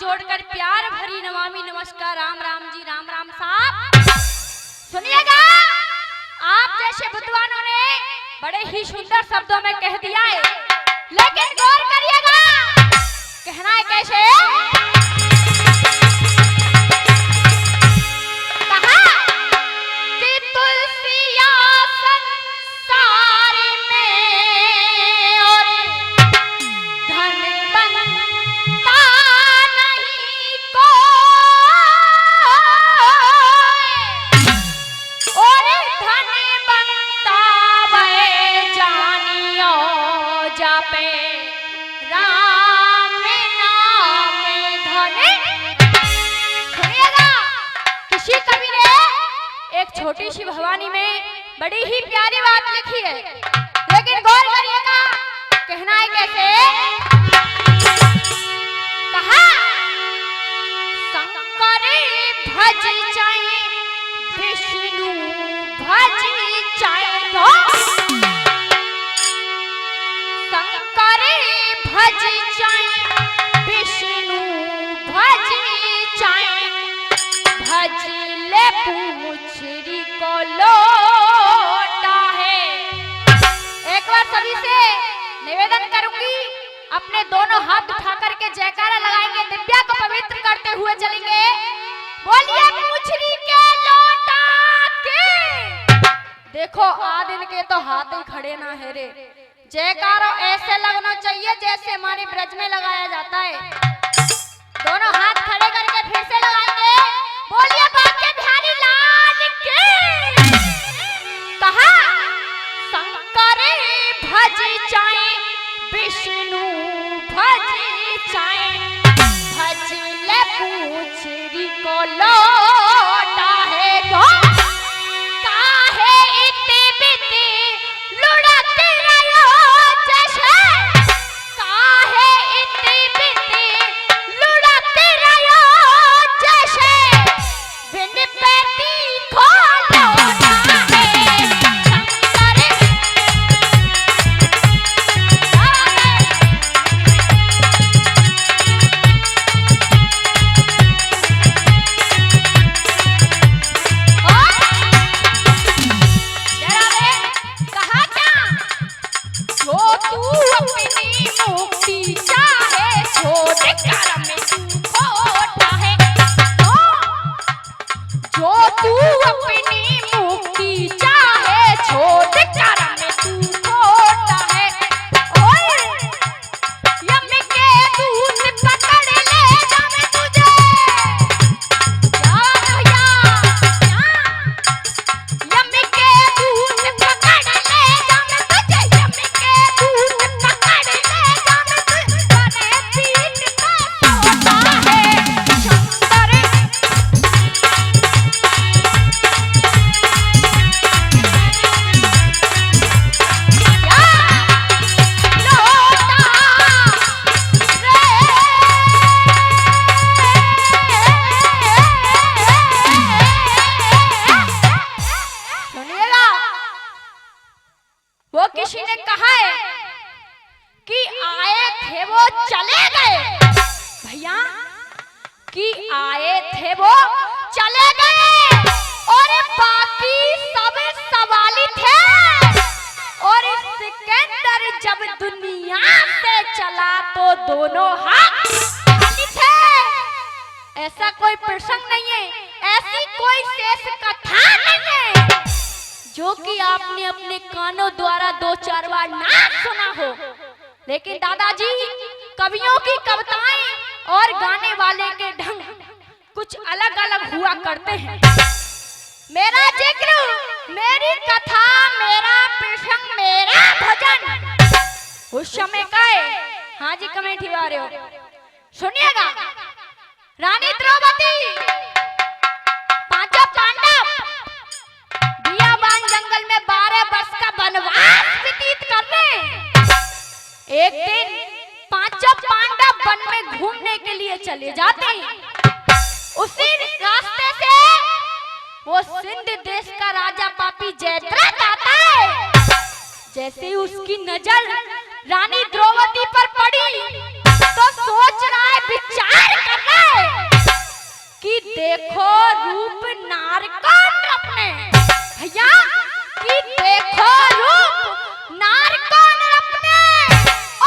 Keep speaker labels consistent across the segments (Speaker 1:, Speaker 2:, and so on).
Speaker 1: जोड़कर प्यार भरी नमामि नमस्कार। राम राम जी, राम राम साहब। सुनिएगा, आप जैसे विद्वानों ने बड़े ही सुंदर शब्दों में कह दिया है, लेकिन गौर करिएगा कहना है कैसे। छोटी सी भवानी में बड़ी ही प्यारी बात लिखी है, लेकिन गौर करिएगा कहना है कैसे। कहा शंकर भज चाहे विष्णु भज चाहे, शंकर भज चाहे विष्णु भज चाहे, भज ले पूछरी को लौटा है। एक बार सभी से निवेदन करूंगी, अपने दोनों हाथ उठा करके जयकारा लगाएंगे, दिव्या को पवित्र करते हुए चलेंगे। बोलिए पूछरी के लौटा के। देखो आदिन के तो हाथ ही खड़े ना है रे, जयकारा ऐसे लगना चाहिए जैसे हमारे ब्रज में लगाया जाता है। दोनों हाथ खड़े करके फिर से लगाएंगे। बोलिए बाके बिहारी लाल की। कहा शंकर भज चाहे विष्णु भज चाहे, भज ले पूछरी को लौटा है। काहे इतने बिते लुढ़क रहो जैसे, काहे इतने बिते लुढ़क रहो जैसे, बिन पैती को लौटा है। वो किसी ने कहा है कि आए थे वो चले गए, भैया कि आए थे वो चले गए, और बाकी सब सवाली थे, और सिकंदर जब दुनिया से चला तो दोनों हाथ खाली थे। ऐसा कोई प्रसंग नहीं है, ऐसी कोई शेष कथा नहीं है जो कि आपने अपने कानों द्वारा दो चार बार ना सुना हो। लेकिन दादाजी, कवियों की कविताएं और गाने वाले के ढंग कुछ अलग अलग हुआ करते हैं। मेरा जिक्र, मेरी कथा, मेरा प्रसंग, मेरा भजन उस समय का है। हाँ जी, कमेंट ही आ रहे हो, सुनिएगा। रानी द्रौपदी, पांचों पांडव जंगल में 12 वर्ष का वनवास व्यतीत कर रहे। एक दिन पांचों पांडव वन में घूमने के लिए चले जाते हैं। उसी रास्ते से वो सिंध देश का राजा पापी जयद्रथ आता है। जैसे ही उसकी नजर रानी द्रौपदी पर पड़ी तो सोच रहा है, विचार कर रहा नार का अपने भैया कि देखो रूप नार का अपने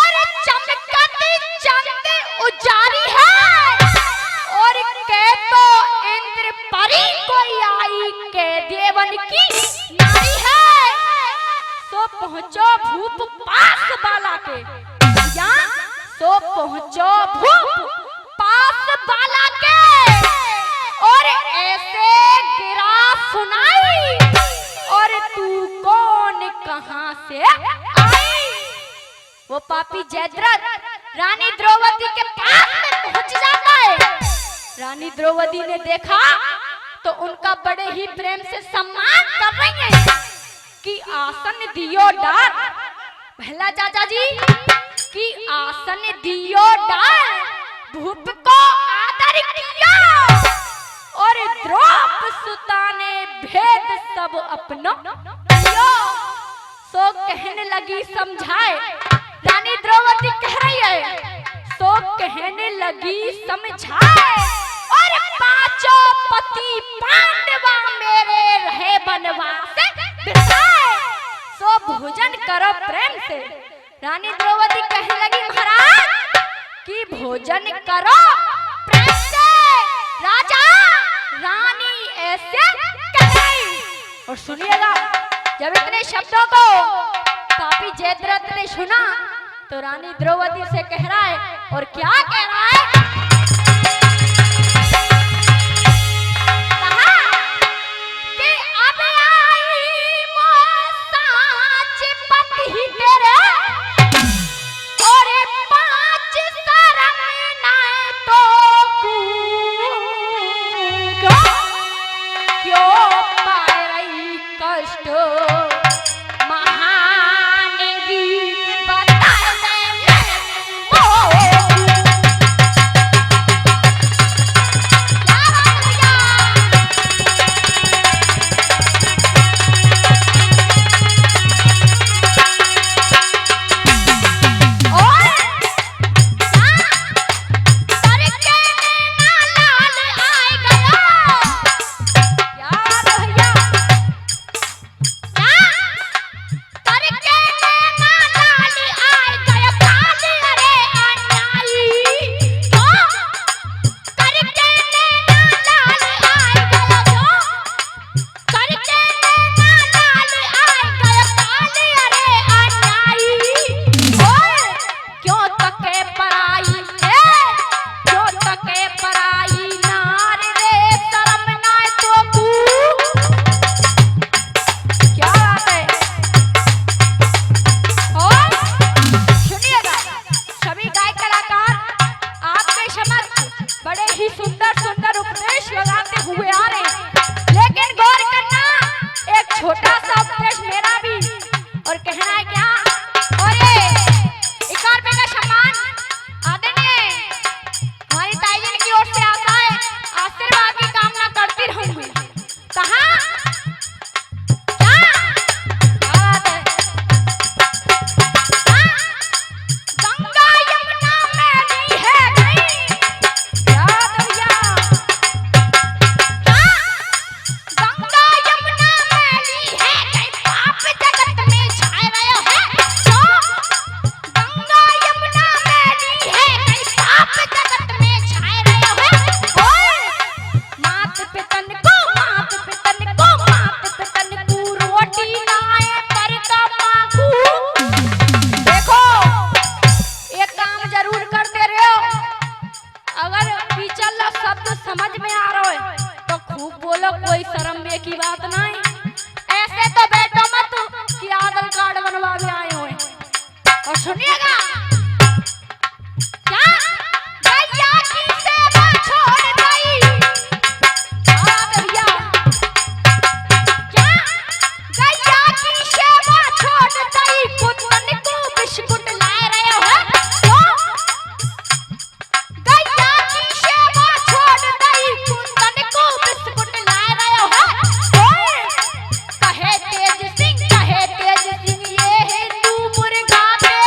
Speaker 1: और चमकती चंद उजारी है और के तो इंद्र परी कोई आई के देवन की नारी है। सो पहुंचो भूप पास बाला के भैया सो पहुंचो भूप पास बाला के और ऐसे गिरा सुनाई और तू कौन कहां से आई। वो पापी जयद्रथ रानी द्रौपदी के पास में पहुंच जाता है। रानी द्रौपदी ने देखा तो उनका बड़े ही प्रेम से सम्मान कर रही है कि आसन दियो डाल पहला चाचा जी कि आसन दियो डाल भूप को आदर किया और द्रौपदी सुता ने भेद सब अपनो किया। सो कहने लगी समझाए रानी द्रौपदी कह रही है सो कहने लगी समझाए और पांचों पति पांडवा मेरे रहे बनवास बिताए। सो भोजन करो प्रेम से रानी द्रौपदी कहने लगी महाराज कि भोजन करो प्रेम से राजा रानी ऐसे कही। और सुनिएगा जब इतने शब्दों को पापी जयद्रथ ने सुना तो रानी द्रौपदी से कह रहा है और क्या कह रहा है कहा कि अब आई साच पति तेरे और पांच शरण नाय तो क्यों पाए रही कष्ट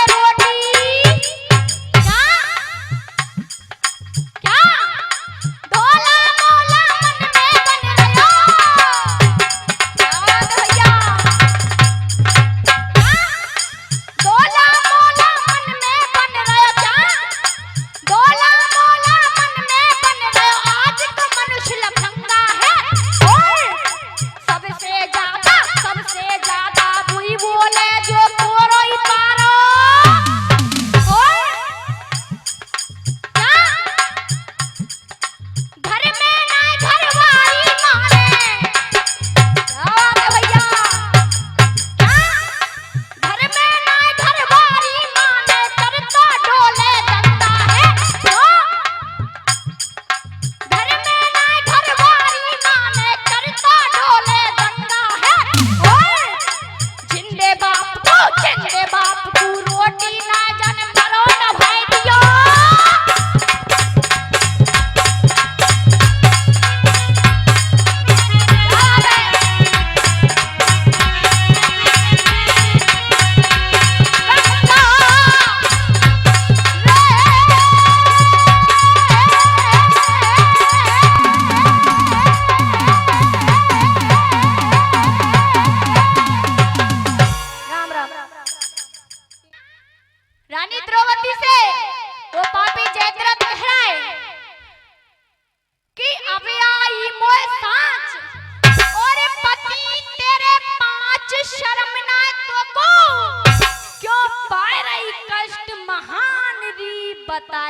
Speaker 1: रोटी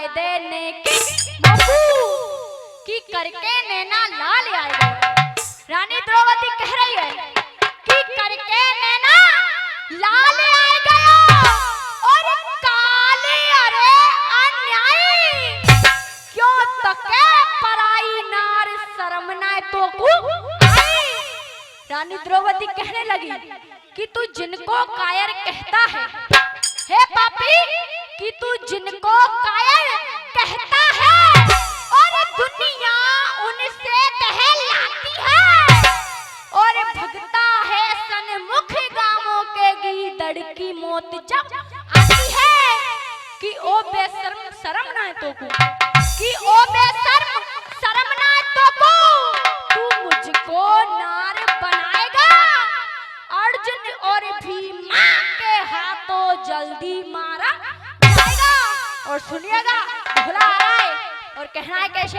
Speaker 1: वायदे ने की बाबू कि करके नैना लाल आएगा। रानी द्रौपदी कह रही है कि करके नैना लाल आए गया और काले अरे अन्यायी क्यों तके पराई नार शर्म ना तो को आई। रानी द्रौपदी कहने लगी कि तू जिनको कायर कहता है, हे पापी, कि तू जिनको कायर कहता है और दुनिया उनसे कहलाती है और भगता है सन्मुख गांवों के गीदड़ की मौत जब आती है कि ओ बेशर्म शर्म ना तो को, कि ओ बेशर्म शर्म ना तो को, तू मुझको नार बनाएगा। अर्जुन और भीमा के हाथों जल्दी मारा जाएगा। और सुनिएगा भोला आ रहा है और कहना है कैसे